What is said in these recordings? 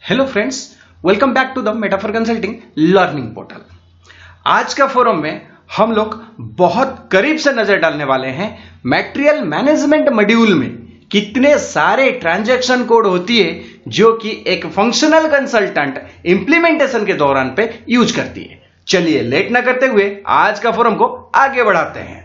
Hello friends, welcome back to the metaphor consulting learning portal. आज का forum में हम लोग बहुत करीब से नजर डालने वाले हैं मटेरियल मैनेजमेंट मॉड्यूल में कितने सारे ट्रांजैक्शन कोड होती है जो कि एक फंक्शनल कंसल्टेंट इंप्लीमेंटेशन के दौरान पे यूज करती है। चलिए लेट ना करते हुए आज का फोरम को आगे बढ़ाते हैं।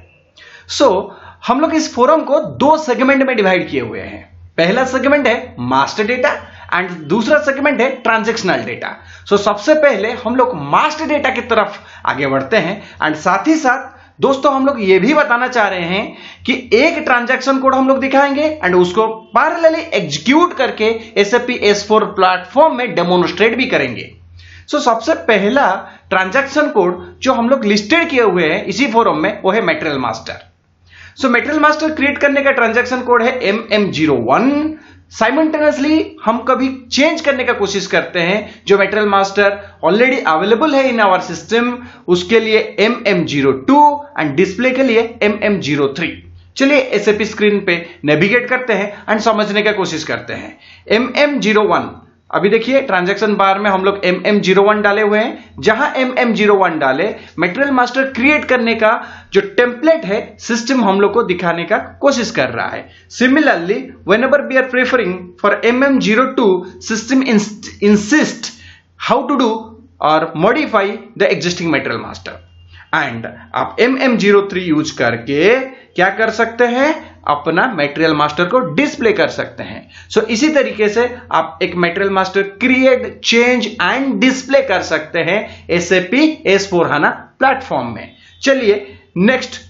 हम लोग इस फोरम को दो सेगमेंट में डिवाइड किए हुए हैं। पहला सेगमेंट है मास्टर डेटा एंड दूसरा सेगमेंट है ट्रांजैक्शनल डेटा। सबसे पहले हम लोग मास्टर डेटा की तरफ आगे बढ़ते हैं एंड साथ ही साथ दोस्तों हम लोग ये भी बताना चाह रहे हैं कि एक ट्रांजैक्शन कोड हम लोग दिखाएंगे एंड उसको पैरेलली एग्जीक्यूट करके SAP S/4 प्लेटफॉर्म में डेमोन्स्ट्रेट भी करेंगे। सबसे पहला ट्रांजैक्शन कोड जो हम लोग लिस्टेड किए हुए हैं इसी फोरम में वो है material master. Material master create करने का ट्रांजैक्शन कोड है MM01। साइमल्टेनियसली हम कभी चेंज करने का कोशिश करते हैं जो मटेरियल मास्टर ऑलरेडी अवेलेबल है इन आवर सिस्टम, उसके लिए MM02 एंड डिस्प्ले के लिए MM03। चलिए SAP स्क्रीन पे नेविगेट करते हैं एंड समझने का कोशिश करते हैं। MM01 अभी देखिए ट्रांजैक्शन बार में हम लोग MM01 डाले हुए हैं। जहां MM01 डाले मटेरियल मास्टर क्रिएट करने का जो टेम्पलेट है सिस्टम हम लोग को दिखाने का कोशिश कर रहा है। Similarly whenever we are preferring for MM02 system insist how to do और modify the existing material master and आप MM03 यूज करके क्या कर सकते हैं, अपना मटेरियल मास्टर को डिस्प्ले कर सकते हैं। इसी तरीके से आप एक material master create, change and display कर सकते हैं SAP S/4 HANA प्लेटफॉर्म में। चलिए नेक्स्ट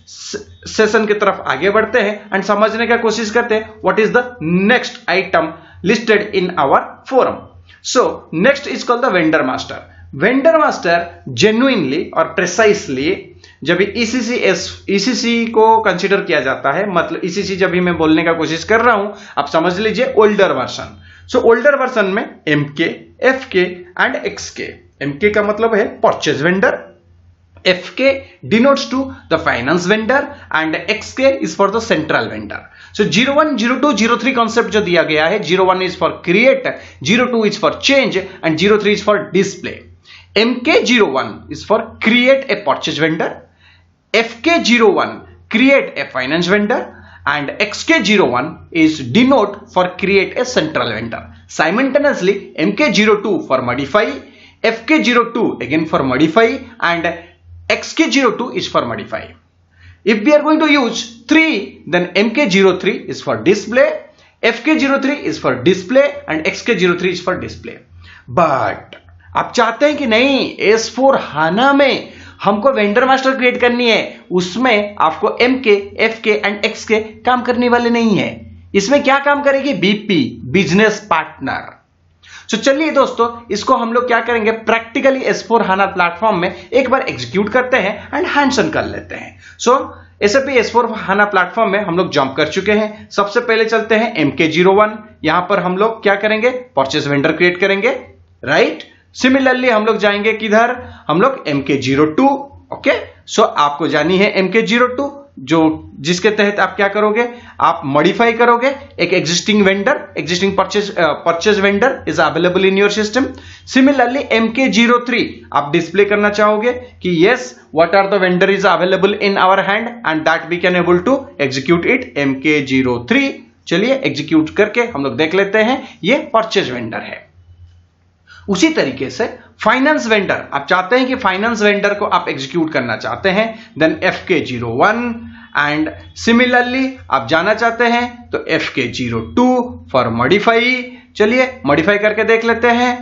सेशन की तरफ आगे बढ़ते हैं एंड समझने का कोशिश करते हैं what is the next item listed in our forum. Next is called the vendor master. Vendor master genuinely और प्रिसाइसली जब ECC को कंसीडर किया जाता है, मतलब ECC जब भी मैं बोलने का कोशिश कर रहा हूं आप समझ लीजिए ओल्डर वर्जन। ओल्डर वर्जन में MK, FK and XK। MK का मतलब है purchase vendor, FK denotes to the finance vendor and XK is for the central vendor. 01, 02, 03 concept जो दिया गया है, 01 is for create, 02 is for change and 03 is for display. MK01 is for create a purchase vendor, FK01 create a finance vendor and XK01 is denote for create a central vendor. Simultaneously MK02 for modify, FK02 again for modify and XK02 is for modify. If we are going to use 3 then MK03 is for display, FK03 is for display and XK03 is for display. But आप चाहते हैं कि नहीं S/4 HANA में हमको vendor master create करनी है, उसमें आपको MK, FK एंड XK काम करने वाले नहीं है। इसमें क्या काम करेगी BP, बिजनेस पार्टनर। चलिए दोस्तों इसको हम लोग क्या करेंगे, प्रैक्टिकली S/4 HANA प्लेटफॉर्म में एक बार एग्जीक्यूट करते हैं एंड हैंड्स ऑन कर लेते हैं। SAP S/4 HANA प्लेटफॉर्म में हम लोग जंप कर चुके हैं। सबसे पहले चलते हैं MK01। यहां पर हम लोग क्या करेंगे, परचेज वेंडर क्रिएट करेंगे, राइट। सिमिलरली हम लोग जाएंगे किधर, हम लोग MK02। ओके, आपको जानी है MK02 जो जिसके तहत आप क्या करोगे, आप मॉडिफाई करोगे एक existing vendor, existing purchase vendor is available in your system. Similarly MK03 आप डिस्प्ले करना चाहोगे कि yes what are the vendor is available in our hand and that we can able to execute it MK03। चलिए execute करके हम लोग देख लेते हैं, ये परचेज वेंडर है। उसी तरीके से फाइनेंस वेंडर, आप चाहते हैं कि फाइनेंस वेंडर को आप एग्जीक्यूट करना चाहते हैं, देन FK01 एंड सिमिलरली आप जाना चाहते हैं तो FK02 फॉर मॉडिफाई। चलिए मॉडिफाई करके देख लेते हैं।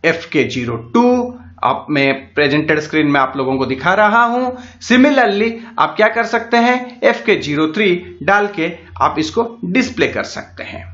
FK02 आप मैं प्रेजेंटेड स्क्रीन में आप लोगों को दिखा रहा हूं। सिमिलरली आप क्या कर सकते हैं, FK03 डाल के आप इसको डिस्प्ले कर सकते हैं।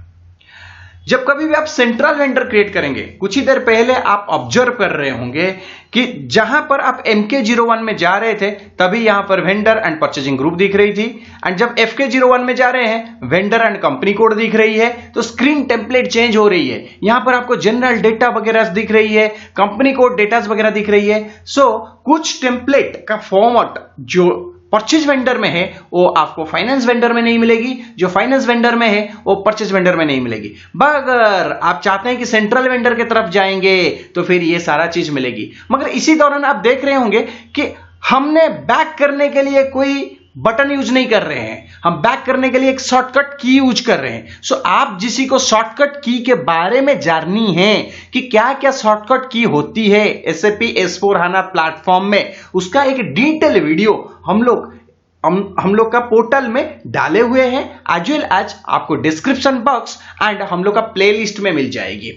जब कभी भी आप सेंट्रल वेंडर क्रिएट करेंगे, कुछ ही देर पहले आप ऑब्जर्व कर रहे होंगे कि जहां पर आप MK01 में जा रहे थे तभी यहां पर वेंडर एंड परचेजिंग ग्रुप दिख रही थी एंड जब FK01 में जा रहे हैं वेंडर एंड कंपनी कोड दिख रही है। तो स्क्रीन टेम्पलेट चेंज हो रही है, यहां पर आपको जनरल डेटा वगैरह दिख रही है, कंपनी कोड डेटा वगैरह दिख रही है। कुछ टेम्पलेट का फॉर्मेट जो परचेज वेंडर में है वो आपको फाइनेंस वेंडर में नहीं मिलेगी, जो फाइनेंस वेंडर में है वो परचेज वेंडर में नहीं मिलेगी। अगर आप चाहते हैं कि सेंट्रल वेंडर की तरफ जाएंगे तो फिर ये सारा चीज मिलेगी। मगर इसी दौरान आप देख रहे होंगे कि हमने बैक करने के लिए कोई बटन यूज नहीं कर रहे हैं, हम बैक करने के लिए एक शॉर्टकट की यूज कर रहे हैं। सो आप जिसी को शॉर्टकट की के बारे में जाननी है कि क्या क्या शॉर्टकट की होती है SAP S/4HANA प्लेटफॉर्म में, उसका एक डिटेल वीडियो हम लोग का पोर्टल में डाले हुए हैं, एज वेल एज आपको डिस्क्रिप्शन बॉक्स एंड हम लोग का प्लेलिस्ट में मिल जाएगी।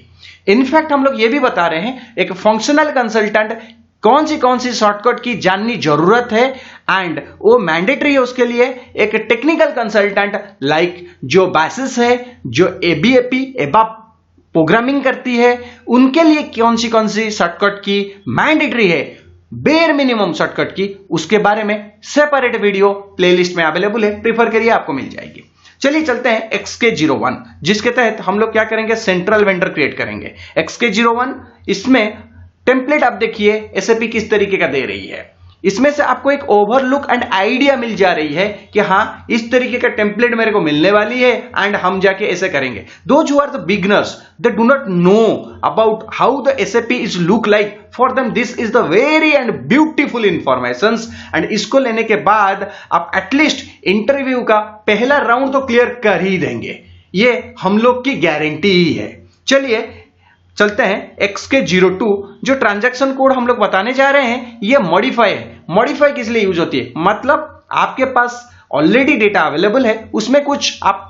इनफैक्ट हम लोग ये भी बता रहे हैं एक फंक्शनल कंसल्टेंट कौन सी शॉर्टकट की जाननी जरूरत है एंड वो मैंडेटरी है उसके लिए। एक टेक्निकल कंसल्टेंट लाइक जो बैसिस है, जो एबा प्रोग्रामिंग करती है, उनके लिए कौन सी शॉर्टकट की मैंडेटरी है, बेयर मिनिमम शॉर्टकट की, उसके बारे में सेपरेट वीडियो प्लेलिस्ट में अवेलेबल है, प्रीफर करिए आपको मिल जाएगी। चलिए चलते हैं XK01, जिसके तहत हम लोग क्या करेंगे, सेंट्रल वेंडर क्रिएट करेंगे। XK01 इसमें टेम्पलेट आप देखिए SAP किस तरीके का दे रही है। इसमें से आपको एक ओवरलुक एंड आइडिया मिल जा रही है कि हां इस तरीके का टेम्पलेट मेरे को मिलने वाली है एंड हम जाके ऐसे करेंगे। Those who are the beginners they do not know about how the SAP is look like, for them this is the very and beautiful informations. And इसको लेने के बाद आप एटलीस्ट इंटरव्यू का पहला राउंड तो क्लियर कर ही देंगे, ये हम लोग की गारंटी ही है। चलिए चलते हैं XK02, जो ट्रांजैक्शन कोड हम लोग बताने जा रहे हैं ये मॉडिफाई है। मॉडिफाई किस लिए यूज होती है, मतलब आपके पास ऑलरेडी डेटा अवेलेबल है, उसमें कुछ आप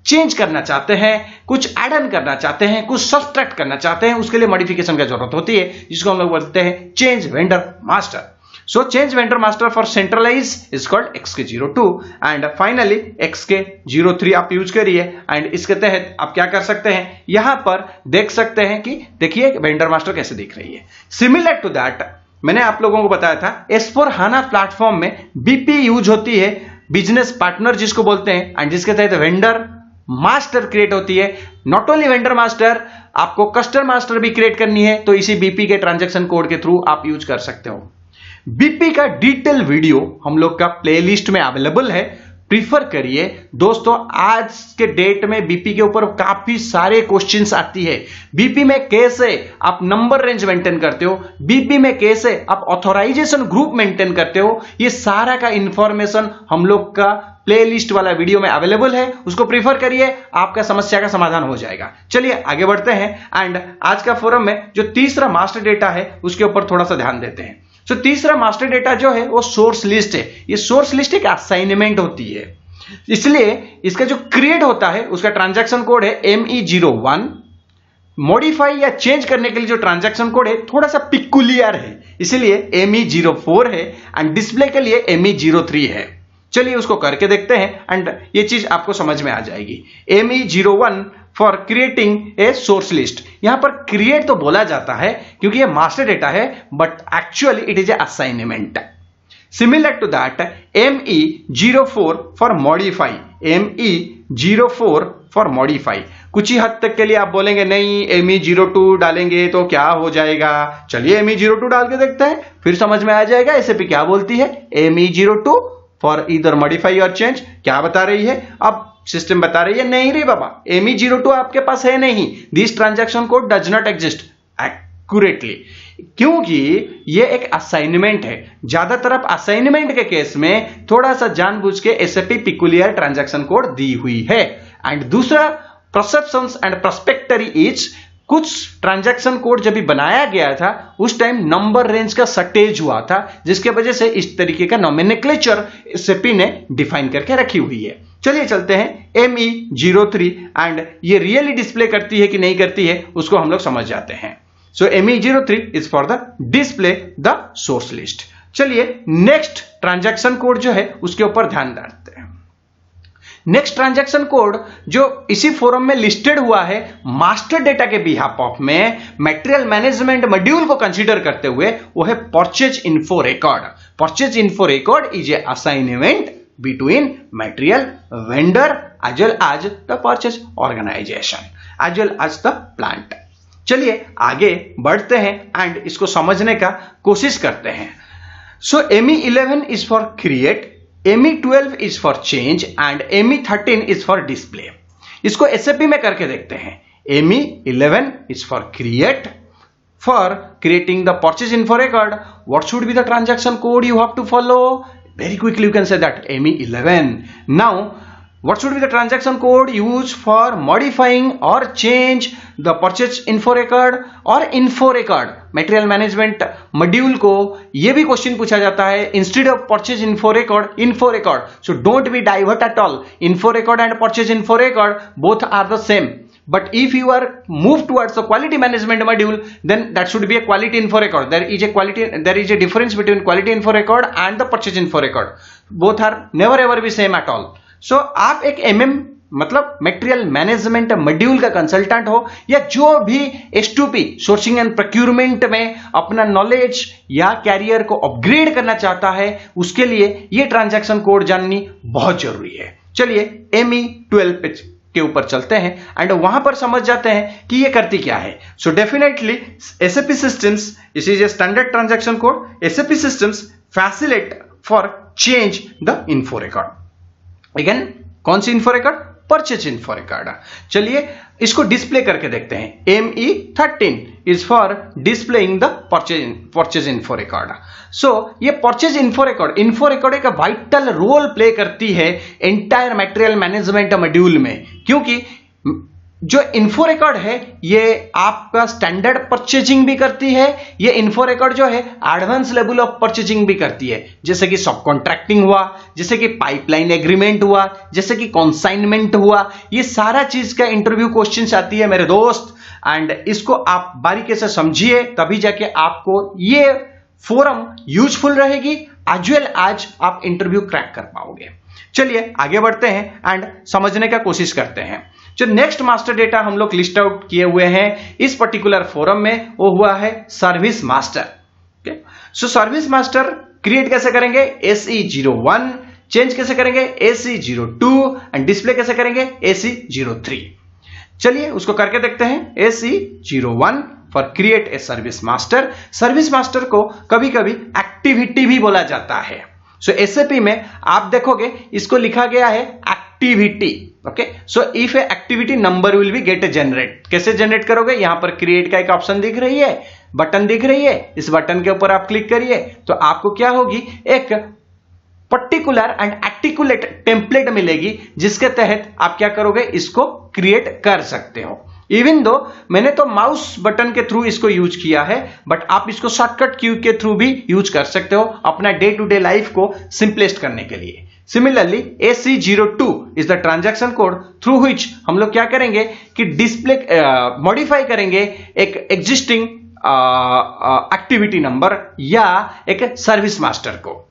चेंज करना चाहते हैं, कुछ एड ऑन करना चाहते हैं, कुछ सब्सट्रैक्ट करना चाहते हैं, उसके लिए मॉडिफिकेशन की जरूरत होती है, जिसको हम लोग बोलते हैं change vendor master. So change vendor master for centralize is called XK02 and finally XK03 आप यूज करिए एंड इसके तहत आप क्या कर सकते हैं, यहां पर देख सकते हैं कि देखिए वेंडर मास्टर कैसे दिख रही है। सिमिलर टू दैट मैंने आप लोगों को बताया था S/4HANA प्लेटफॉर्म में BP यूज होती है, बिजनेस पार्टनर जिसको बोलते हैं, एंड जिसके तहत वेंडर मास्टर क्रिएट होती है। नॉट ओनली वेंडर मास्टर, आपको कस्टमर मास्टर भी क्रिएट करनी है तो इसी BP के ट्रांजेक्शन कोड के थ्रू आप यूज कर सकते हो। BP का डिटेल वीडियो हम लोग का प्लेलिस्ट में अवेलेबल है, प्रीफर करिए दोस्तों। आज के डेट में BP के ऊपर काफी सारे क्वेश्चंस आती है। BP में कैसे आप नंबर रेंज मेंटेन करते हो, BP में कैसे आप ऑथराइजेशन ग्रुप मेंटेन करते हो, ये सारा का इंफॉर्मेशन हम लोग का प्लेलिस्ट वाला वीडियो में अवेलेबल है, उसको प्रीफर करिए, आपका समस्या का समाधान हो जाएगा। चलिए आगे बढ़ते हैं एंड आज का फोरम में जो तीसरा मास्टर डेटा है उसके ऊपर थोड़ा सा ध्यान देते हैं। तो तीसरा मास्टर डेटा जो है वो सोर्स लिस्ट है। ये सोर्स लिस्ट एक असाइनमेंट होती है, इसलिए इसका जो क्रिएट होता है उसका ट्रांजैक्शन कोड है ME01। मॉडिफाई या चेंज करने के लिए जो ट्रांजैक्शन कोड है थोड़ा सा पिकुलियर है, इसलिए ME04 है एंड डिस्प्ले के लिए ME03 है। चलिए उसको करके देखते हैं एंड ये चीज आपको समझ में आ जाएगी। ME01 for creating a source list, यहां पर क्रिएट तो बोला जाता है क्योंकि ये मास्टर डेटा है, but actually it is a assignment. Similar to that ME04 for modify, ME04 for modify. कुछ ही हद तक के लिए आप बोलेंगे नहीं ME02 डालेंगे तो क्या हो जाएगा, चलिए ME02 डाल के देखते हैं, फिर समझ में आ जाएगा SAP क्या बोलती है। ME02 फॉर इधर मॉडिफाई और चेंज, क्या बता रही है, अब सिस्टम बता रही है नहीं रे बाबा ME02 आपके पास है नहीं, this transaction code does not exist accurately, क्योंकि ये एक असाइनमेंट है। ज्यादातर आप असाइनमेंट के केस में थोड़ा सा जानबूझ के SAP पिकुलियर ट्रांजैक्शन कोड दी हुई है। एंड दूसरा परसेप्शंस एंड प्रोस्पेक्टरी इज, कुछ ट्रांजैक्शन कोड जब भी बनाया गया था उस टाइम नंबर रेंज का शॉर्टेज हुआ था, जिसके वजह से इस तरीके का नोमेनक्लेचर SAP ने डिफाइन करके रखी हुई है। चलिए चलते हैं ME03 एंड ये रियली डिस्प्ले करती है कि नहीं करती है उसको हम लोग समझ जाते हैं। सो ME03 is for the display the source list. चलिए नेक्स्ट ट्रांजैक्शन कोड जो है उसके ऊपर ध्यान डालते हैं। नेक्स्ट ट्रांजैक्शन कोड जो इसी फोरम में लिस्टेड हुआ है मास्टर डेटा के बिहाफ ऑफ में मटेरियल मैनेजमेंट मॉड्यूल को कंसीडर करते हुए, वो है purchase info record. Purchase info record is a assignment between material vendor as well as the purchase organization as well as the plant। चलिए आगे बढ़ते हैं एंड इसको समझने का कोशिश करते हैं। सो ME11 is for create, ME12 is for change and ME13 is for display. इसको SAP में करके देखते हैं। ME11 is for create, for creating the purchase info record. What should be the transaction code you have to follow? Very quickly you can say that ME11. Now what should be the transaction code used for modifying or change the purchase info record or info record? Material management module को ये भी question पूछा जाता है instead of purchase info record. So don't be divert at all. Info record and purchase info record both are the same. But if you are moved towards the quality management module, then that should be a quality info record. There is a difference between quality info record and the purchase info record. Both are never ever be same at all. So आप एक मतलब material management module का consultant हो या जो भी S2P sourcing and procurement में अपना नॉलेज या कैरियर को अपग्रेड करना चाहता है, उसके लिए ये ट्रांजैक्शन कोड जाननी बहुत जरूरी है। चलिए ME12 के ऊपर चलते हैं एंड वहां पर समझ जाते हैं कि ये करती क्या है। So definitely SAP systems, this is a standard transaction code. SAP systems facilitate for change the info record. Again कौन सी info record? Purchase info record. चलिए इसको डिस्प्ले करके देखते हैं। ME13 is for displaying the purchase info record. So ये purchase info record एक vital role play करती है एंटायर मटेरियल मैनेजमेंट मॉड्यूल में, क्योंकि जो इन्फो रिकॉर्ड है ये आपका स्टैंडर्ड परचेजिंग भी करती है, ये इन्फो रिकॉर्ड जो है एडवांस लेवल ऑफ परचेजिंग भी करती है, जैसे कि सब कॉन्ट्रैक्टिंग हुआ, जैसे कि पाइपलाइन एग्रीमेंट हुआ, जैसे कि कॉन्साइनमेंट हुआ। ये सारा चीज का इंटरव्यू क्वेश्चंस आती है मेरे दोस्त, एंड इसको आप बारीकी से समझिए, तभी जाके आपको ये फोरम यूजफुल रहेगी, एज वेल आज आप इंटरव्यू क्रैक कर पाओगे। चलिए आगे बढ़ते हैं एंड समझने का कोशिश करते हैं। जो नेक्स्ट मास्टर डेटा हम लोग लिस्ट आउट किए हुए हैं इस पर्टिकुलर फोरम में, वो हुआ है service master. So service master create कैसे करेंगे? SE01, चेंज कैसे करेंगे? SE02 एंड डिस्प्ले कैसे करेंगे? SE03। चलिए उसको करके देखते हैं। SE01 for create a service master. Service master को कभी कभी एक्टिविटी भी बोला जाता है। सो SAP में आप देखोगे इसको लिखा गया है activity. Okay, so if a activity number will be get generate. कैसे जनरेट करोगे? यहां पर क्रिएट का एक ऑप्शन दिख रही है, बटन दिख रही है, इस बटन के ऊपर आप क्लिक करिए तो आपको क्या होगी, एक पर्टिकुलर एंड आर्टिकुलेट टेम्पलेट मिलेगी, जिसके तहत आप क्या करोगे, इसको क्रिएट कर सकते हो। इवन दो मैंने तो माउस बटन के थ्रू इसको यूज किया है, बट आप इसको शॉर्टकट क्यू के थ्रू भी यूज कर सकते हो अपना डे टू डे लाइफ को सिंपलेस्ट करने के लिए। Similarly SE02 is the transaction code through which हम लोग क्या करेंगे कि डिस्प्ले मॉडिफाई करेंगे एक एग्जिस्टिंग एक्टिविटी नंबर या एक सर्विस मास्टर को।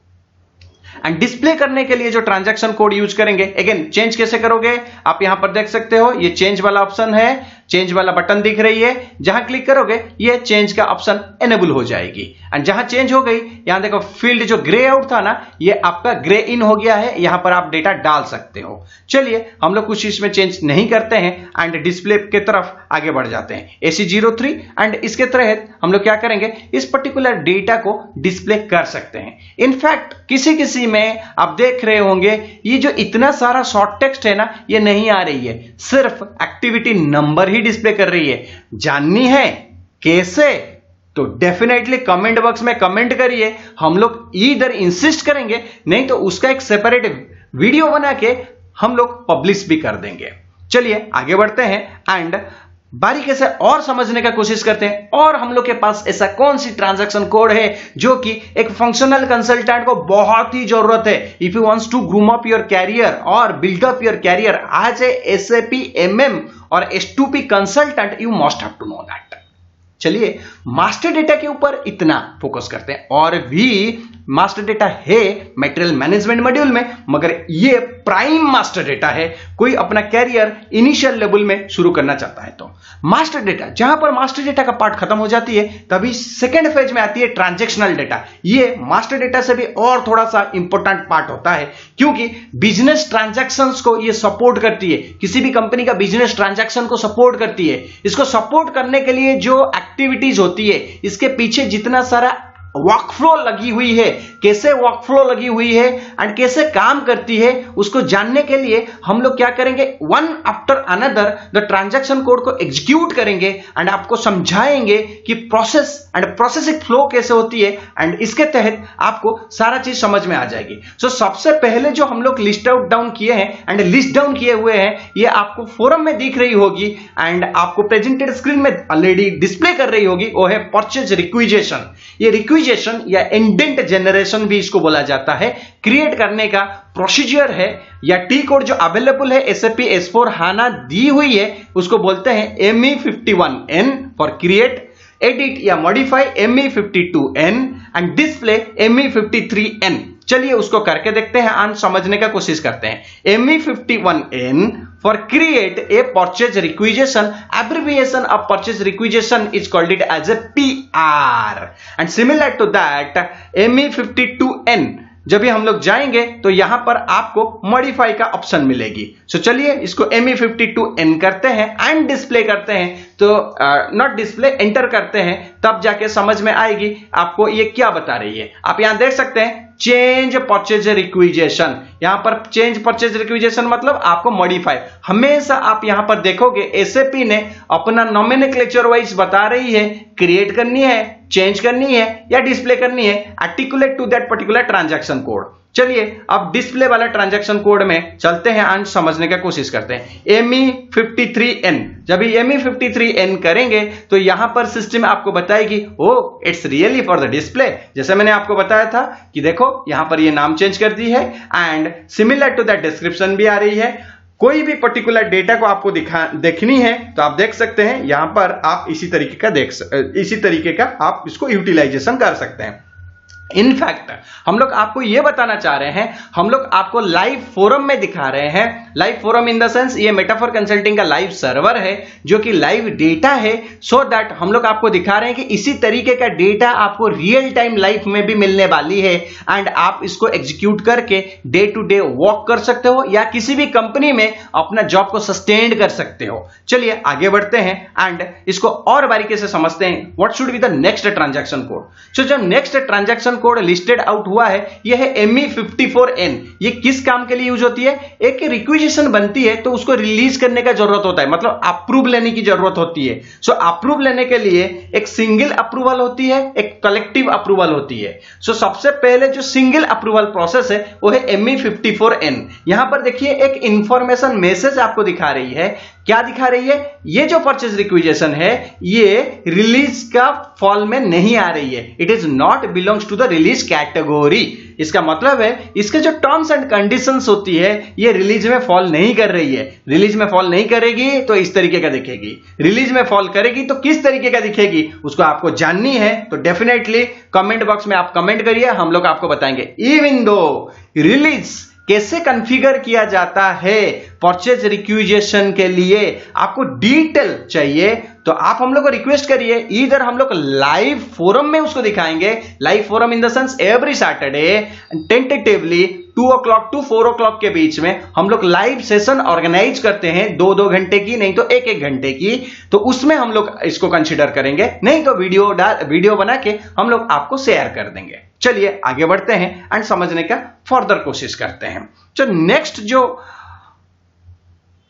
एंड डिस्प्ले करने के लिए जो ट्रांजैक्शन कोड यूज करेंगे, अगेन चेंज कैसे करोगे आप यहां पर देख सकते हो, ये चेंज वाला ऑप्शन है, चेंज वाला बटन दिख रही है, जहां क्लिक करोगे ये चेंज का ऑप्शन एनेबल हो जाएगी। एंड जहां चेंज हो गई, यहां देखो फील्ड जो ग्रे आउट था ना, ये आपका ग्रे इन हो गया है, यहां पर आप डेटा डाल सकते हो। चलिए हम लोग कुछ इसमें चेंज नहीं करते हैं एंड डिस्प्ले के तरफ आगे बढ़ जाते हैं। SE03 एंड इसके तहत हम लोग क्या करेंगे, इस पर्टिकुलर डेटा को डिस्प्ले कर सकते हैं। इनफैक्ट किसी किसी में आप देख रहे होंगे ये जो इतना सारा शॉर्ट टेक्स्ट है ना, ये नहीं आ रही है, सिर्फ एक्टिविटी नंबर ही डिस्प्ले कर रही है। जाननी है कैसे? तो डेफिनेटली कमेंट बॉक्स में कमेंट करिए, हम लोग इधर इंसिस्ट करेंगे, नहीं तो उसका एक सेपरेट वीडियो बना के हम लोग पब्लिश भी कर देंगे। चलिए आगे बढ़ते हैं एंड बारीकी से और समझने का कोशिश करते हैं, और हम लोग के पास ऐसा कौन सी ट्रांजैक्शन कोड है जो कि एक फंक्शनल कंसल्टेंट को बहुत ही जरूरत है। If you wants to groom up your career और build up your career as a SAP MM और S2P consultant, you must have to know that. चलिए मास्टर डेटा के ऊपर इतना फोकस करते हैं, और भी मास्टर डेटा है मटेरियल मैनेजमेंट मॉड्यूल में, मगर ये प्राइम मास्टर डेटा है कोई अपना कैरियर इनिशियल लेवल में शुरू करना चाहता है तो। मास्टर डेटा, जहां पर मास्टर डेटा का पार्ट खत्म हो जाती है, तभी सेकेंड फेज में आती है ट्रांजैक्शनल डेटा। ये मास्टर डेटा से भी और थोड़ा सा इंपॉर्टेंट पार्ट होता है, क्योंकि बिजनेस ट्रांजैक्शंस को ये सपोर्ट करती है, किसी भी कंपनी का बिजनेस ट्रांजैक्शन को सपोर्ट करती है। इसको सपोर्ट करने के लिए जो एक्टिविटीज होती है, इसके पीछे जितना सारा वर्कफ्लो लगी हुई है, कैसे वर्कफ्लो लगी हुई है एंड कैसे काम करती है, उसको जानने के लिए हम लोग क्या करेंगे, one after another the transaction code को एग्जीक्यूट करेंगे एंड आपको समझाएंगे कि प्रोसेस एंड प्रोसेसिंग फ्लो कैसे होती है एंड इसके तहत आपको सारा चीज समझ में आ जाएगी। सो सबसे पहले जो हम लोग लिस्ट आउट डाउन किए हैं एंड लिस्ट डाउन किए हुए हैं, ये आपको फोरम में दिख रही होगी एंड आपको प्रेजेंटेड स्क्रीन में ऑलरेडी डिस्प्ले कर रही होगी। वो है परचेज रिक्विजिशन। ये रिक्विजिशन या इंडेंट जनरेशन भी इसको बोला जाता है, क्रिएट करने का प्रोसीजर है या टी कोड जो अवेलेबल है SAP S/4HANA दी हुई है, उसको बोलते हैं ME51N फॉर क्रिएट, एडिट या modify ME52N and display ME53N। चलिए उसको करके देखते हैं एंड समझने का कोशिश करते हैं। ME51N for create a purchase requisition, abbreviation of purchase requisition is called it as a PR and similar to that ME52N जब भी हम लोग जाएंगे तो यहां पर आपको मॉडिफाई का ऑप्शन मिलेगी। सो चलिए इसको ME52N करते हैं एंड डिस्प्ले करते हैं, तो नॉट डिस्प्ले, एंटर करते हैं, तब जाके समझ में आएगी आपको ये क्या बता रही है। आप यहां देख सकते हैं चेंज परचेज रिक्विजिशन, यहां पर चेंज परचेज रिक्विजिशन मतलब आपको मॉडिफाई। हमेशा आप यहां पर देखोगे SAP ने अपना नॉमेनक्लेचर वाइज बता रही है, क्रिएट करनी है, चेंज करनी है या डिस्प्ले करनी है, articulate to that particular transaction code. चलिए अब डिस्प्ले वाला ट्रांजैक्शन कोड में चलते हैं एंड समझने का कोशिश करते हैं। ME53N, जब भी ME53N करेंगे तो यहां पर सिस्टम आपको बताएगी oh it's really for the display. जैसे मैंने आपको बताया था कि देखो यहां पर ये नाम चेंज कर दी है and similar to that description भी आ रही है। कोई भी पर्टिकुलर डेटा को आपको देखनी है तो आप देख सकते हैं, यहां पर आप इसी तरीके का आप इसको यूटिलाइजेशन कर सकते हैं। इनफैक्ट हम लोग आपको यह बताना चाह रहे हैं, हम लोग आपको लाइव फोरम में दिखा रहे हैं। Live forum in the sense ये मेटाफोर कंसल्टिंग का लाइव सर्वर है जो कि लाइव डेटा है, सो दैट हम लोग आपको दिखा रहे हैं कि इसी तरीके का डेटा आपको रियल टाइम लाइफ में भी मिलने वाली है एंड आप इसको एग्जीक्यूट करके डे टू डे वर्क कर सकते हो या किसी भी कंपनी में अपना जॉब को सस्टेन कर सकते हो। चलिए आगे बढ़ते हैं एंड इसको और बारीकी से समझते हैं। What should be the next transaction code. So जो next transaction code listed out हुआ है यह है ME54N। ये किस काम के लिए यूज होती है, एक रिक्विजिशन बनती है तो उसको रिलीज करने का जरूरत होता है, मतलब अप्रूव लेने की जरूरत होती है। सो अप्रूव लेने के लिए एक सिंगल अप्रूवल होती है, एक कलेक्टिव अप्रूवल होती है। सो सबसे पहले जो सिंगल अप्रूवल प्रोसेस है वो है ME54N। यहां पर देखिए एक इंफॉर्मेशन मैसेज आपको दिखा रही है। क्या दिखा रही है, ये जो परचेज रिक्विजिशन है ये रिलीज का फॉल में नहीं आ रही है, it is not belongs to the release category. इसका मतलब है इसके जो टर्म्स एंड कंडीशंस होती है ये रिलीज में फॉल नहीं कर रही है। रिलीज में फॉल नहीं करेगी तो इस तरीके का दिखेगी, रिलीज में फॉल करेगी तो किस तरीके का दिखेगी उसको आपको जाननी है तो डेफिनेटली कमेंट बॉक्स में आप कमेंट करिए, हम लोग आपको बताएंगे। इवन दो रिलीज कैसे कॉन्फ़िगर किया जाता है परचेज रिक्विजिशन के लिए आपको डिटेल चाहिए तो आप हम लोग को रिक्वेस्ट करिए, इधर हम लोग लाइव फोरम में उसको दिखाएंगे। Live forum in the sense every Saturday tentatively 2 o'clock to 4 o'clock के बीच में हम लोग लाइव सेशन ऑर्गेनाइज करते हैं, 2-2 घंटे की, नहीं तो 1-1 घंटे की। तो उसमें हम लोग इसको कंसिडर करेंगे, नहीं तो वीडियो बना के हम लोग आपको शेयर कर देंगे। चलिए आगे बढ़ते हैं एंड समझने का फर्दर कोशिश करते हैं। तो नेक्स्ट जो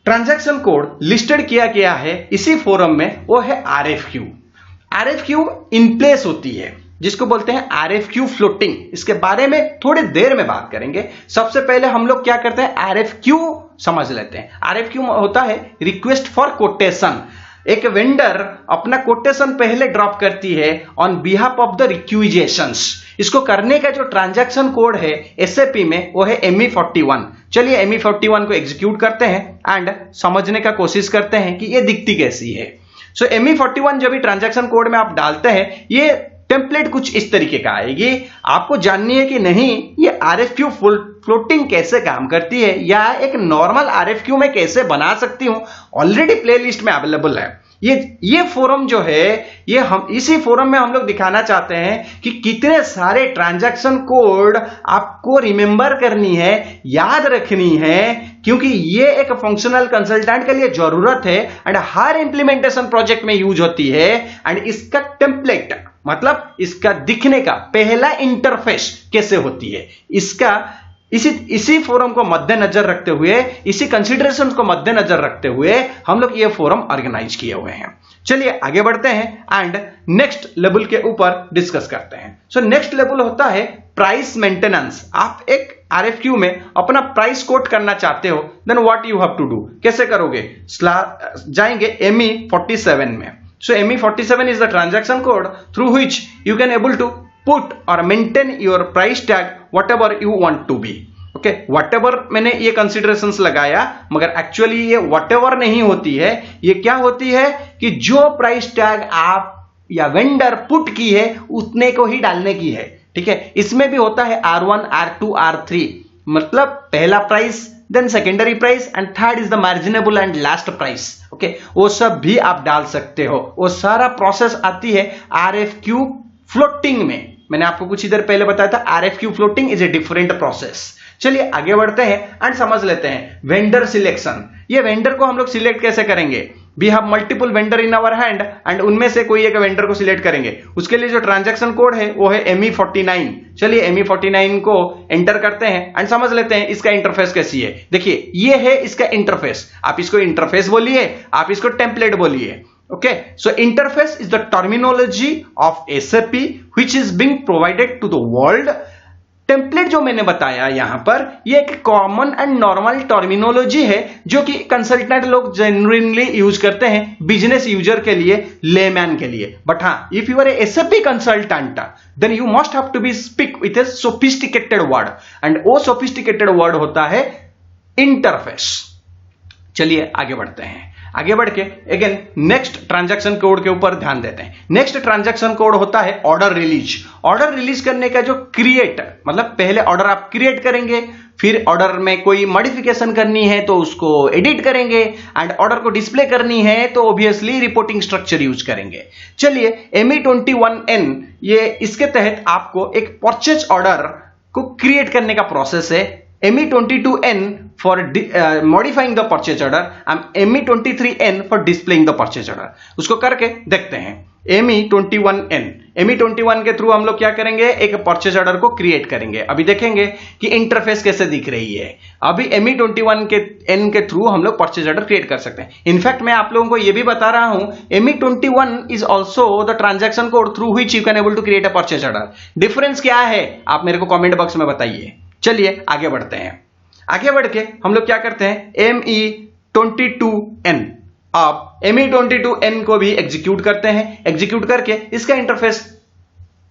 ट्रांजैक्शन कोड लिस्टेड किया गया है इसी फोरम में वो है RFQ। RFQ इन प्लेस होती है जिसको बोलते हैं RFQ फ्लोटिंग। इसके बारे में थोड़ी देर में बात करेंगे। सबसे पहले हम लोग क्या करते हैं, RFQ समझ लेते हैं। RFQ होता है रिक्वेस्ट फॉर कोटेशन। एक वेंडर अपना कोटेशन पहले ड्रॉप करती है ऑन बिहाफ ऑफ द रिक्विजिशंस। इसको करने का जो ट्रांजैक्शन कोड है SAP में वो है ME41। चलिए ME41 को एग्जीक्यूट करते हैं एंड समझने का कोशिश करते हैं कि ये दिखती कैसी है। सो ME41 जब भी ट्रांजैक्शन कोड में आप डालते हैं ये टेम्पलेट कुछ इस तरीके का आएगी। आपको जाननी है कि नहीं ये RFQ फ्लोटिंग कैसे काम करती है या एक नॉर्मल RFQ में कैसे बना सकती हूं, ऑलरेडी प्लेलिस्ट में अवेलेबल है। ये फोरम जो है, ये हम इसी फोरम में हम लोग दिखाना चाहते हैं कि कितने सारे ट्रांजैक्शन कोड आपको रिमेंबर करनी है, याद रखनी है, क्योंकि ये एक फंक्शनल कंसल्टेंट के लिए जरूरत है एंड हर इंप्लीमेंटेशन प्रोजेक्ट में यूज होती है। एंड इसका टेम्पलेट मतलब इसका दिखने का पहला इंटरफेस कैसे होती है, इसका इसी फोरम को मद्देनजर रखते हुए, इसी कंसीडरेशंस को मद्देनजर रखते हुए हम लोग ये फोरम ऑर्गेनाइज किए हुए हैं। चलिए आगे बढ़ते हैं एंड नेक्स्ट लेवल के ऊपर डिस्कस करते हैं। सो नेक्स्ट लेवल होता है प्राइस मेंटेनेंस। आप एक RFQ में अपना प्राइस कोट करना चाहते हो, then what you have to do, कैसे करोगे? जाएंगे ME47 में। So ME47 is the transaction code through which you can able to put or maintain your price tag whatever you want to be. Okay, whatever मैंने ये considerations लगाया, मगर actually ये whatever नहीं होती है। ये क्या होती है कि जो price tag आप या वेंडर पुट की है उतने को ही डालने की है। ठीक है, इसमें भी होता है R1, R2, R3, मतलब पहला price, then secondary price and third is the marginable and last price. Okay, वो सब भी आप डाल सकते हो। वो सारा प्रोसेस आती है RFQ फ्लोटिंग में। मैंने आपको कुछ इधर पहले बताया था, RFQ floating is a different process. चलिए आगे बढ़ते हैं एंड समझ लेते हैं वेंडर सिलेक्शन। ये वेंडर को हम लोग सिलेक्ट कैसे करेंगे? We have multiple vendor in our hand and उनमें से कोई एक वेंडर को सिलेक्ट करेंगे। उसके लिए जो ट्रांजैक्शन कोड है वो है ME49। चलिए ME49 को एंटर करते हैं एंड समझ लेते हैं इसका इंटरफेस कैसी है। देखिए ये है इसका इंटरफेस। आप इसको इंटरफेस बोलिए, आप इसको टेम्पलेट बोलिए। Okay, so interface is the terminology of SAP which is being provided to the world. Template जो मैंने बताया यहां पर, ये एक कॉमन एंड नॉर्मल टर्मिनोलॉजी है जो कि कंसल्टेंट लोग जेन्युइनली यूज करते हैं बिजनेस यूजर के लिए, लेमैन के लिए। बट हाँ, if you are a SAP consultant then you must have to be speak with a sophisticated word and वो सोफिस्टिकेटेड वर्ड होता है इंटरफेस। चलिए आगे बढ़ते हैं। आगे बढ़ के अगेन नेक्स्ट ट्रांजैक्शन कोड के ऊपर ध्यान देते हैं। नेक्स्ट ट्रांजैक्शन कोड होता है ऑर्डर रिलीज। ऑर्डर रिलीज करने का जो क्रिएट, मतलब पहले ऑर्डर आप क्रिएट करेंगे, फिर ऑर्डर में कोई मॉडिफिकेशन करनी है तो उसको एडिट करेंगे एंड ऑर्डर को डिस्प्ले करनी है तो ऑब्वियसली रिपोर्टिंग स्ट्रक्चर यूज करेंगे। चलिए ME21N, ये इसके तहत आपको एक परचेज ऑर्डर को क्रिएट करने का प्रोसेस है। ME22N for modifying the purchase order and ME23N for displaying the purchase order। उसको करके देखते हैं। ME21 के थ्रू हम लोग क्या करेंगे? एक परचेज ऑर्डर को क्रिएट करेंगे। अभी देखेंगे कि इंटरफेस कैसे दिख रही है। अभी ME21 के थ्रू हम लोग परचेज ऑर्डर क्रिएट कर सकते हैं। इनफैक्ट मैं आप लोगों को यह भी बता रहा हूं, ME21 is also the transaction code through which you can able to create a purchase order. Difference क्या है आप मेरे को कमेंट बॉक्स में बताइए। चलिए आगे बढ़ते हैं। आगे बढ़ के हम लोग क्या करते हैं? ME22N। आप ME22N को भी एग्जीक्यूट करते हैं। एग्जीक्यूट करके इसका इंटरफेस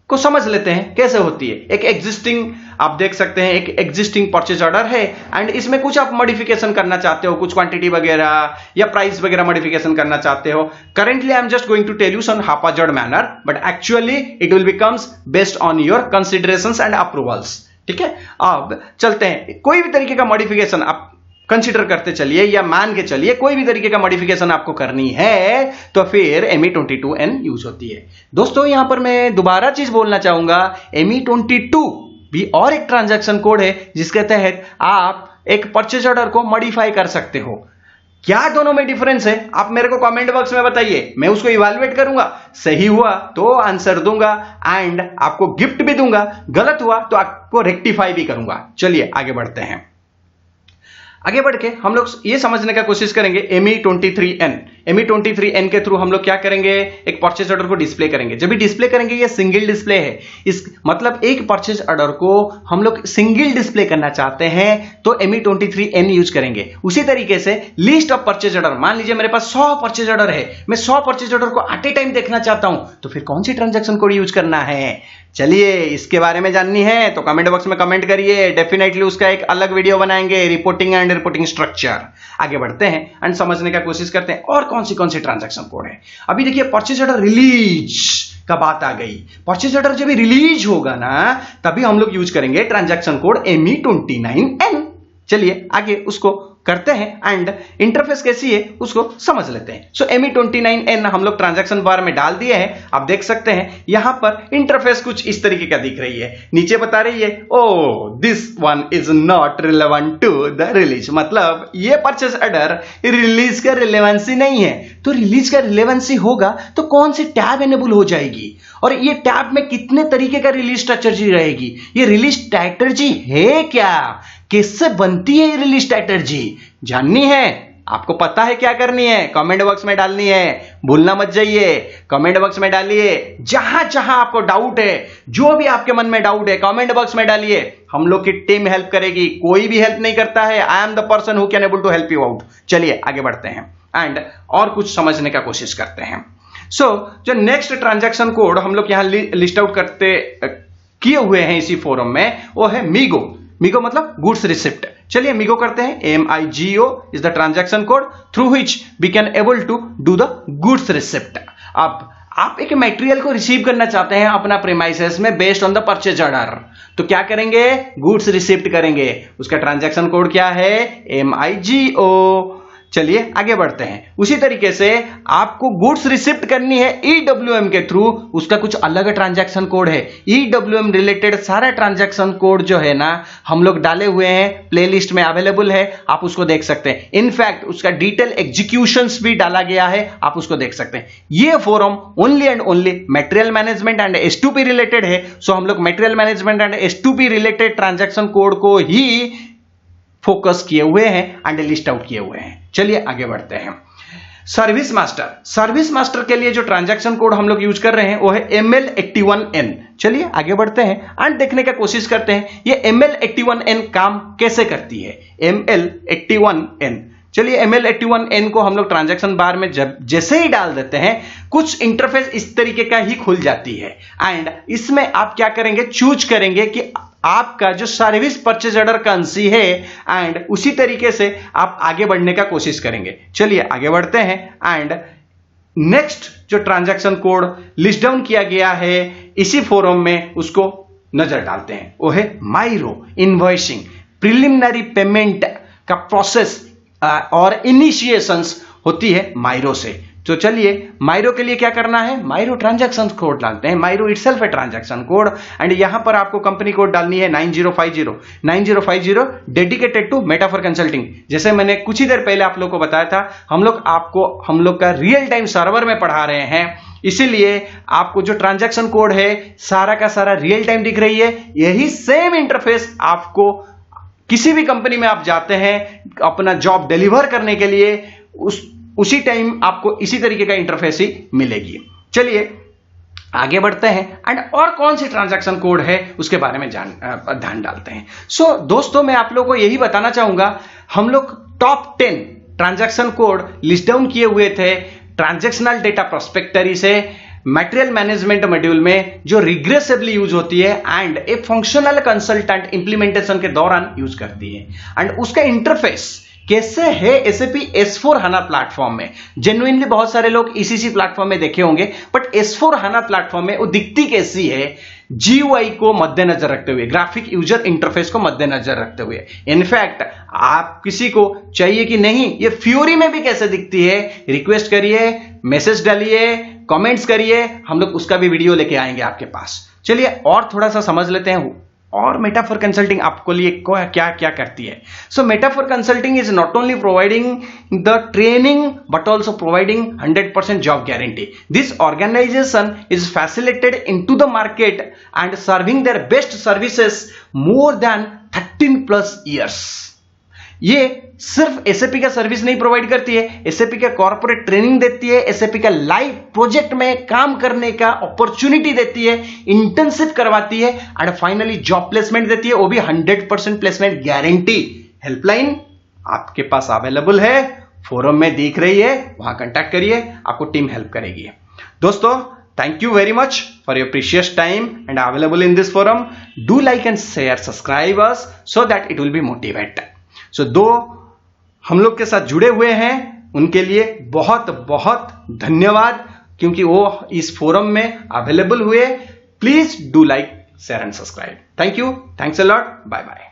को समझ लेते हैं कैसे होती है। एक एग्जिस्टिंग, आप देख सकते हैं एक एग्जिस्टिंग परचेज ऑर्डर है एंड इसमें कुछ आप मॉडिफिकेशन करना चाहते हो, कुछ क्वांटिटी वगैरह या प्राइस वगैरह मॉडिफिकेशन करना चाहते हो। Currently I am just going to tell you some haphazard manner, but actually it will becomes based on your considerations and approvals. ठीक है, अब चलते हैं। कोई भी तरीके का मॉडिफिकेशन आप कंसीडर करते चलिए या मान के चलिए कोई भी तरीके का मॉडिफिकेशन आपको करनी है तो फिर ME22N यूज होती है। दोस्तों यहां पर मैं दोबारा चीज बोलना चाहूंगा, ME22 भी और एक ट्रांजैक्शन कोड है जिसके तहत आप एक परचेज ऑर्डर को मॉडिफाई कर सकते हो। क्या दोनों में डिफरेंस है आप मेरे को कमेंट बॉक्स में बताइए, मैं उसको इवैल्यूएट करूंगा। सही हुआ तो आंसर दूंगा एंड आपको गिफ्ट भी दूंगा, गलत हुआ तो आपको रेक्टिफाई भी करूंगा। चलिए आगे बढ़ते हैं। आगे बढ़ के हम लोग ये समझने का कोशिश करेंगे ME23N के थ्रू हम लोग क्या करेंगे? एक परचेज ऑर्डर को डिस्प्ले करेंगे। जब भी डिस्प्ले करेंगे ये सिंगल डिस्प्ले है, इस मतलब एक परचेज ऑर्डर को हम लोग सिंगल डिस्प्ले करना चाहते हैं तो ME23N यूज करेंगे। उसी तरीके से लिस्ट ऑफ परचेज ऑर्डर, मान लीजिए मेरे पास 100 परचेज ऑर्डर है, मैं 100 परचेज ऑर्डर को एट ए टाइम देखना चाहता हूं तो फिर कौन सी ट्रांजैक्शन कोड यूज करना है? चलिए इसके बारे में जाननी है तो कमेंट बॉक्स में कमेंट करिए, डेफिनेटली उसका एक अलग वीडियो बनाएंगे, रिपोर्टिंग एंड रिपोर्टिंग स्ट्रक्चर। आगे बढ़ते हैं एंड समझने का कोशिश करते हैं और कौन सी ट्रांजैक्शन कोड है। अभी देखिए परचेज ऑर्डर रिलीज का बात आ गई। परचेज ऑर्डर जब रिलीज होगा ना तभी हम लोग यूज करेंगे ट्रांजैक्शन कोड ME29N। चलिए आगे उसको करते हैं एंड इंटरफेस कैसी है उसको समझ लेते हैं। सो ME29N हम लोग ट्रांजैक्शन बार में डाल दिए हैं। आप देख सकते हैं यहां पर इंटरफेस कुछ इस तरीके का दिख रही है। नीचे बता रही है oh this one is not relevant to the release, मतलब ये परचेस ऑर्डर रिलीज का रिलेवेंसी नहीं है। तो रिलीज का रिलेवेंसी होगा तो कौन सी टैब एनेबल हो जाएगी और ये टैब में कितने तरीके का रिलीज स्ट्रैटेजी रहेगी, ये रिलीज स्ट्रैटेजी है क्या, किससे बनती है ये रिलीज स्ट्रैटेजी, जाननी है? आपको पता है क्या करनी है? कमेंट बॉक्स में डालनी है, भूलना मत जाइए। कमेंट बॉक्स में डालिए, जहां जहां आपको डाउट है, जो भी आपके मन में डाउट है कमेंट बॉक्स में डालिए। हम लोग की टीम हेल्प करेगी, कोई भी हेल्प नहीं करता है। I am the person who can able to help you out. चलिए आगे बढ़ते हैं एंड और कुछ समझने का कोशिश करते हैं। जो नेक्स्ट ट्रांजैक्शन कोड हम लोग यहां लिस्ट आउट करते किए हुए हैं इसी फोरम में, वो है मीगो। मीगो मतलब गुड्स रिसिप्ट। चलिए मीगो करते हैं। MIGO is the transaction code through which we can able to do the goods receipt. अब आप एक मटेरियल को रिसीव करना चाहते हैं अपना प्रीमाइसेस में based on the purchase order, तो क्या करेंगे? गुड्स रिसिप्ट करेंगे। उसका ट्रांजैक्शन कोड क्या है? MIGO। चलिए आगे बढ़ते हैं। उसी तरीके से आपको गुड्स रिसिप्ट करनी है EWM के थ्रू, उसका कुछ अलग ट्रांजैक्शन कोड है। EWM रिलेटेड सारा ट्रांजैक्शन कोड जो है ना हम लोग डाले हुए हैं, प्लेलिस्ट में अवेलेबल है, आप उसको देख सकते हैं। इनफैक्ट उसका डिटेल एग्जीक्यूशंस भी डाला गया है, आप उसको देख सकते हैं। ये forum only and only material management and S2P related है। सो हम लोग material management and S2P related transaction code को ही फोकस किए हुए हैं एंड लिस्ट आउट किए हुए हैं। चलिए आगे बढ़ते हैं। सर्विस मास्टर, सर्विस मास्टर के लिए जो ट्रांजैक्शन कोड हम लोग यूज कर रहे हैं वो है ML81N। चलिए आगे बढ़ते हैं एंड देखने का कोशिश करते हैं ये ML81N काम कैसे करती है। ML81N, चलिए ML81N को हम लोग ट्रांजैक्शन बार में जब जैसे ही डाल देते हैं कुछ इंटरफेस इस तरीके का ही खुल जाती है एंड इसमें आप क्या करेंगे? चूज करेंगे कि आपका जो सर्विस परचेज ऑर्डर करेंसी है एंड उसी तरीके से आप आगे बढ़ने का कोशिश करेंगे। चलिए आगे बढ़ते हैं एंड नेक्स्ट जो ट्रांजैक्शन कोड लिस्ट डाउन किया गया है इसी फोरम में उसको नजर डालते हैं। वो है माइरो इनवॉइसिंग, प्रिलिमिनरी पेमेंट का प्रोसेस और इनिशिएशंस होती है माइरो से। तो चलिए माइरो के लिए क्या करना है? माइरो ट्रांजैक्शन कोड डालते हैं। माइरो इटसेल्फ है ट्रांजैक्शन कोड एंड यहां पर आपको कंपनी कोड डालनी है 9050 डेडिकेटेड टू मेटाफर कंसल्टिंग। जैसे मैंने कुछ ही देर पहले आप लोग को बताया था, हम लोग का रियल टाइम सर्वर में पढ़ा रहे हैं, इसीलिए आपको जो ट्रांजैक्शन कोड है सारा का सारा रियल टाइम दिख रही है। यही सेम इंटरफेस आपको किसी भी कंपनी में आप जाते हैं अपना जॉब डिलीवर करने के लिए, उसी टाइम आपको इसी तरीके का इंटरफेस ही मिलेगी। चलिए आगे बढ़ते हैं एंड और कौन सी ट्रांजैक्शन कोड है उसके बारे में ध्यान डालते हैं। दोस्तों मैं आप लोगों को यही बताना चाहूंगा, हम लोग top 10 transaction code list down किए हुए थे ट्रांजैक्शनल डेटा प्रोस्पेक्टरी से मटेरियल मैनेजमेंट मॉड्यूल में, जो रिग्रेसिवली यूज होती है and A functional consultant implementation के दौरान यूज करती है एंड उसका इंटरफेस कैसे है SAP S/4HANA प्लेटफॉर्म में। जेन्युइनली बहुत सारे लोग ECC प्लेटफॉर्म में देखे होंगे, बट S/4HANA प्लेटफॉर्म में वो दिखती कैसी है? GUI को मद्देनजर रखते हुए, ग्राफिक यूजर इंटरफेस को मद्देनजर रखते हुए। इनफैक्ट आप किसी को चाहिए कि नहीं ये फ्यूरी में भी कैसे दिखती है, रिक्वेस्ट करिए, मैसेज डालिए, कमेंट्स करिए, हम लोग उसका भी वीडियो लेके आएंगे आपके पास। चलिए और थोड़ा सा समझ लेते हैं और मेटाफर कंसल्टिंग आपको लिए क्या क्या करती है। So Metaphor Consulting is not only providing the training but also providing 100% job guarantee. This organization is facilitated into the market and serving their best services more than 13+ years। ये सिर्फ SAP का service नहीं provide करती है, SAP का corporate training देती है, SAP का लाइव प्रोजेक्ट में काम करने का अपॉर्चुनिटी देती है, इंटर्नशिप करवाती है एंड फाइनली जॉब प्लेसमेंट देती है, वो भी 100% प्लेसमेंट गारंटी। हेल्पलाइन आपके पास अवेलेबल है, फोरम में दिख रही है, वहां कांटेक्ट करिए, आपको टीम हेल्प करेगी। दोस्तों thank you very much for your precious time and available in this forum. Do like and share, subscribe us so that it will be motivate. दो हम लोग के साथ जुड़े हुए हैं उनके लिए बहुत बहुत धन्यवाद, क्योंकि वो इस फोरम में अवेलेबल हुए। Please do like, share and subscribe. Thank you, thanks a lot, bye bye.